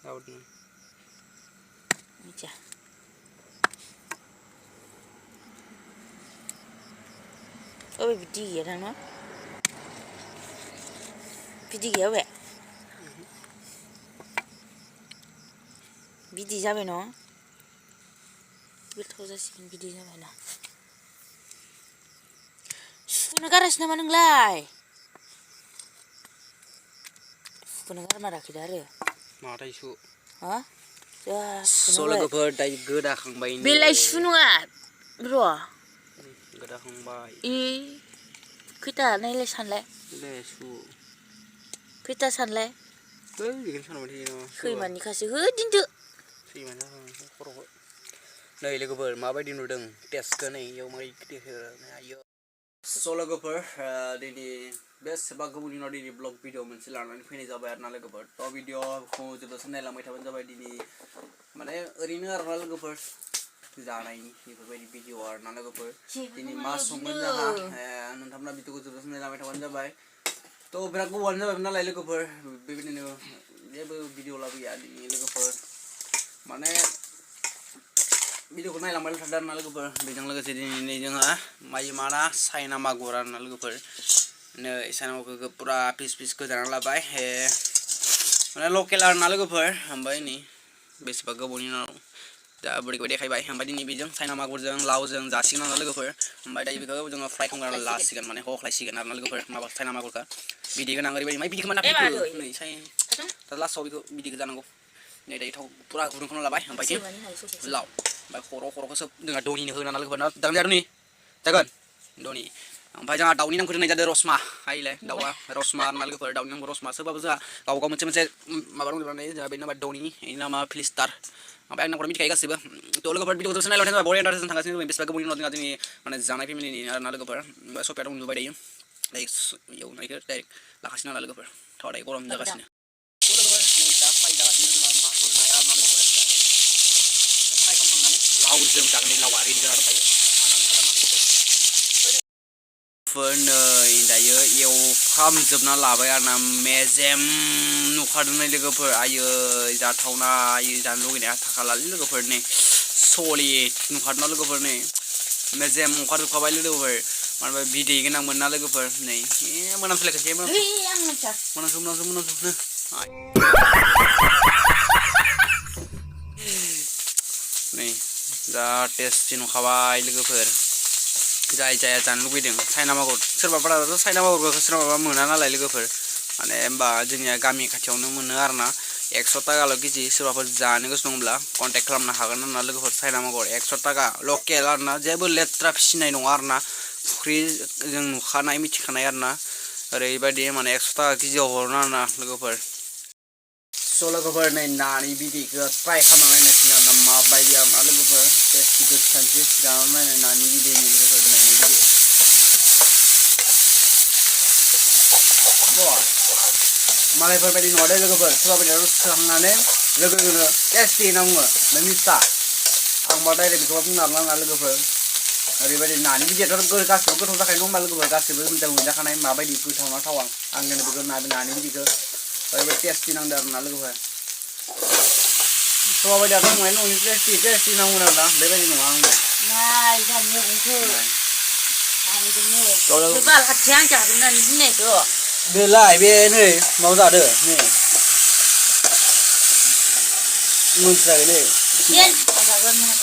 Laow. Chà. Ôi bị đi vậy thằng nó. Bị đi vậy. Bị đi ra vậy nó. Biết thôi ra xin bị đi ra vậy nào. Nó garas naman ng lay. Punagar maraki dari. Matai su. Hah? Ya. Soalnya gue dari geda kang bayi. Belai sunungat, bro. Geda kang bayi. Kita naik lesan le. Lesu. Kita san le. Bikin sana mati no. Kui mani kasih dindu. Si mana korok. Nah, ini gue mabai di nudeng tes kan nih, yang mai kita ayo. Soalnya gue di best sebab gue mulai di blog video mencelarkan ini jabai arnal gue to video ko juga senai lamai taban jabai di mana arena arnal gue jana ini di video arnal gue ini masuk menjadi nanti bitu gue juga senai lamai taban jabai to berak gue warna jabai nalai gue bibin ini dia video lagi ya di gue mana video ko nailang mal sadar nal gupur bijang laga sedini ni jang mai mana saina magoran nal gupur ne saina ko pura piece ko jangan la bai he mana local ar nal gupur hambai ni bes baga boni na da buri ko dekhai bai hambai ni bijang saina magor jang Laow jang jasing nal gupur hambai dai biga jang fry kong la sigan mane ho khlai sigan nal gupur ma saina magor ka video nang ri bai mai video mana piku nei sai tala sobi ko video janang ko nei dai thau pura gurung kono la bai hambai ni Laow Baik korok ko sep dengan doni ni heuna nal gupur dang jar ni jagan doni ampai jangan daun ini nang kudin jadi rosma hai le dawa rosma nal gupur daun nang rosma sebab za kau macam mabarung di mana ya bina bad doni ini nama filistar ampai nang kurang kayak kasih bah to lo gupur video tu senai loh boleh ada tentang kasih bes bagai bunyi nol ni mana jangan api ini nal gupur so perang dulu bai like yo naik direct lakasnya nal gupur thoda korom jaga sini Laow jeng tak ni lawak rin jalan tayo. Fern indah yo kam jebna labai arna mezem nukadun ni lega per ayo jatau na ayo jan logi ni atakala lega per ni soli nukadun lega per ni mezem nukadun kabai lega per mana bidi genang mana lega per ni mana selek je mana mana sum nih da test cino kabai lega per jaya jan lugiding saina magor serba pada tu saina magor ko serba mona nalai lega per mane emba jengya gami khachiawno mono arna 100 taka lo kiji serba per jane gos nongbla contact khalamna hagan na lega per saina magor 100 taka local arna jebo letra psinai nong arna fukri jeng nukhanai mitikhanai arna oreibadi mane 100 taka kiji horna na lega per sola cover na nani bidi ke try khamang na sina nama baiya ala cover test ke sanji gaun na nani bidi ni cover na ni bidi bo malai par badi node cover sebab dia harus sangne lego guna test ni nang na mista ang modai de cover nang nang ala cover ari badi nani bidi tor ko ka so ko thoda kai nong mal cover ka se bun tang ja khanai ma badi ku thawna thawang ang ne bu na nani bidi ko Tapi test nang dar nal gua. So apa dia tu main nung test nang mana dah, bebe ni nung ang. Nah, ikan ni ungku. Ang ini. Lepas hatian cakap dengan ni tu. Belai be ni, mau tak ada ni. Muncul ni. Yen, agak ramai.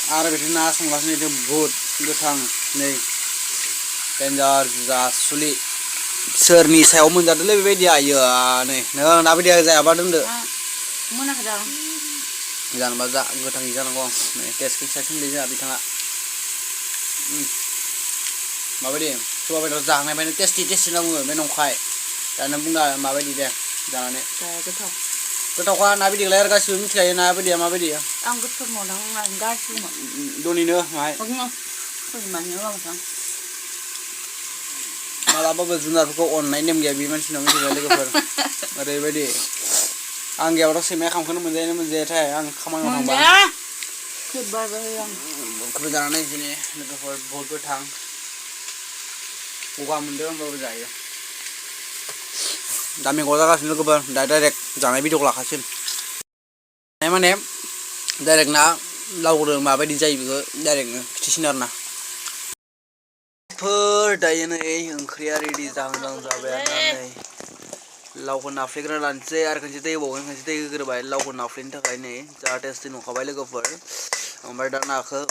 Arab itu nasi ngasih itu but gutang nih kenjar jasuli serni saya omong jadi lebih dia ya nih nah tapi dia saya apa dulu Mana kadang jangan baca gutang jangan kong nih tes kita dia abi tengah apa dia coba betul jangan nih tes nang menong kai dan nambung dah apa dia jangan nih betul betul kan abi dia layar kasih mungkin kayak apa dia ang betul mau nang nggak semua doni nih mai mana orang sang malah apa bezunar ko online nem gak biman sih namun juga lagi per ada bedi ang gak orang sih mereka kan menjadi thai ang kamang orang bah बारबो होआं खोबो जानानै दिनै लोगोफोर बहुत गोथां गगा मोनदों होनबाबो जायो दा मैगं जागासिनो लोगोफोर दा डाइरेक्ट जानाय भिडिअखौ लाखासिगोन माने डाइरेक्ट ना लावदों माबायदि जायो बेखौ डाइरेक्टनो खिथिसिनो आरोना दायो नै ओंख्रिया रेडि जाहां जाबाय आरोना नै लावखौ नाफ्लेग्रोना लानोसै आरो खनसे दै होबावगोन खनसे दै होग्रोबाय लावखौ नाफ्लेनो थाखाय नै जाहाथे टेस्टि नुखाबाय लोगोफोर ओमफ्राय दा नाखौ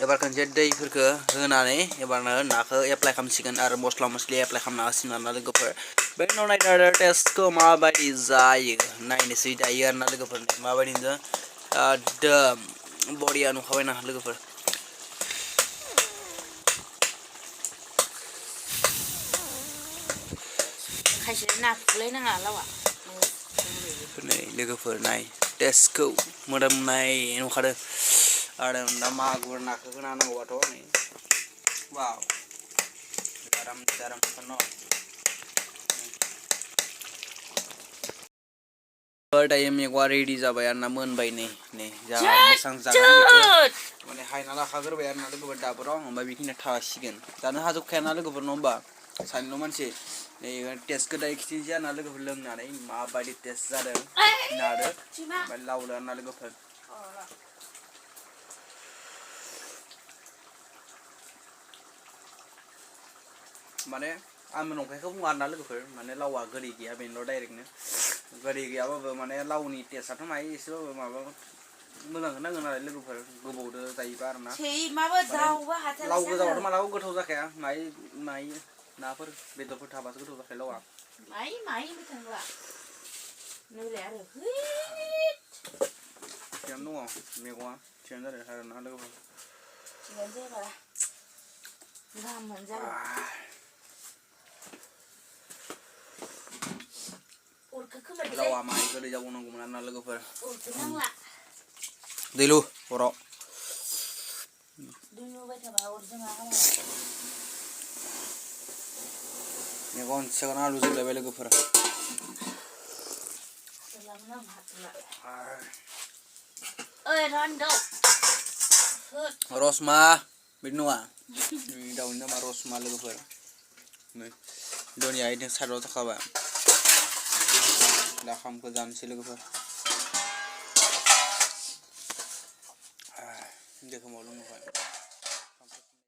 एबार खनसे दैफोरखौ होनानै एबारनो नाखौ एप्लाइ खालामसिगोन आरो मस्ला मस्लि एप्लाइ खालामना होसिगोन आरोना लोगोफोर बे उनाव नायदो आरो टेस्टखौ माबायदि जायो नायनोसै दायो आरोना लोगोफोर माबायदि नुदों एकदम बरिया नुखाबायना लोगोफोर खायसे नाफुलायनाङा लावा नै लोगोफोर नाय टेस्टखौ मोदोमनाय नुखादों आरो दा मागुर नाखौ होना होनांगौबाथ' नै वाव दाराम दाराम दायो मैगंआ रेडि जाबाय आरोना मोनबाय नै जा बेसेबां जागोन बेखौ माने हायना लाखाग्रोबाय आरोना लोगोफोर दाबोराव ओमफ्राय बेखिनिया थासिगोन जानो हाजोबखायाना लोगोफोर नङा होमबा सानैल' मानसि नै टेस्टखौ दायो खिथिनोसै आरोना लोगोफोर लोंनानै माबायदि टेस्ट जादों नादो ओमफ्राय लावदो आरोना लोगोफोर माने आंबो नंखायखौ बुङा आरोना लोगोफोर माने लावआ गोदै गैया बेनोल' डाइरेक्टनो गोदै गैयाबाबो माने लावनि टेस्टआथ' माहाय एसेबाबो माबा मोजांखौ नाङो नालाय लोगोफोर गोबावदो जायोबा आरोना लाव गोजाबाथ' मालाबाबो गोथाव जाखाया मायो नाफोर बेदरफोर थाबासो गोथाव जाखायो लावआ थिगानो दङ मैगङा थिगानो जादों आरोना लोगोफोर लावआ माहाय गोदै जाबावनांगौमोन आरोना लोगोफोर दैलु हराव मैगं सेगाना आलु जोबलायबाय लोगोफोर रसमा बिदि नङा दाउनि नामा रसमा लोगोफोर नै दुनिया इदिनो साइडआव थाखाबाय दा खामखौ जानोसै लोगोफोर देखो मालूम है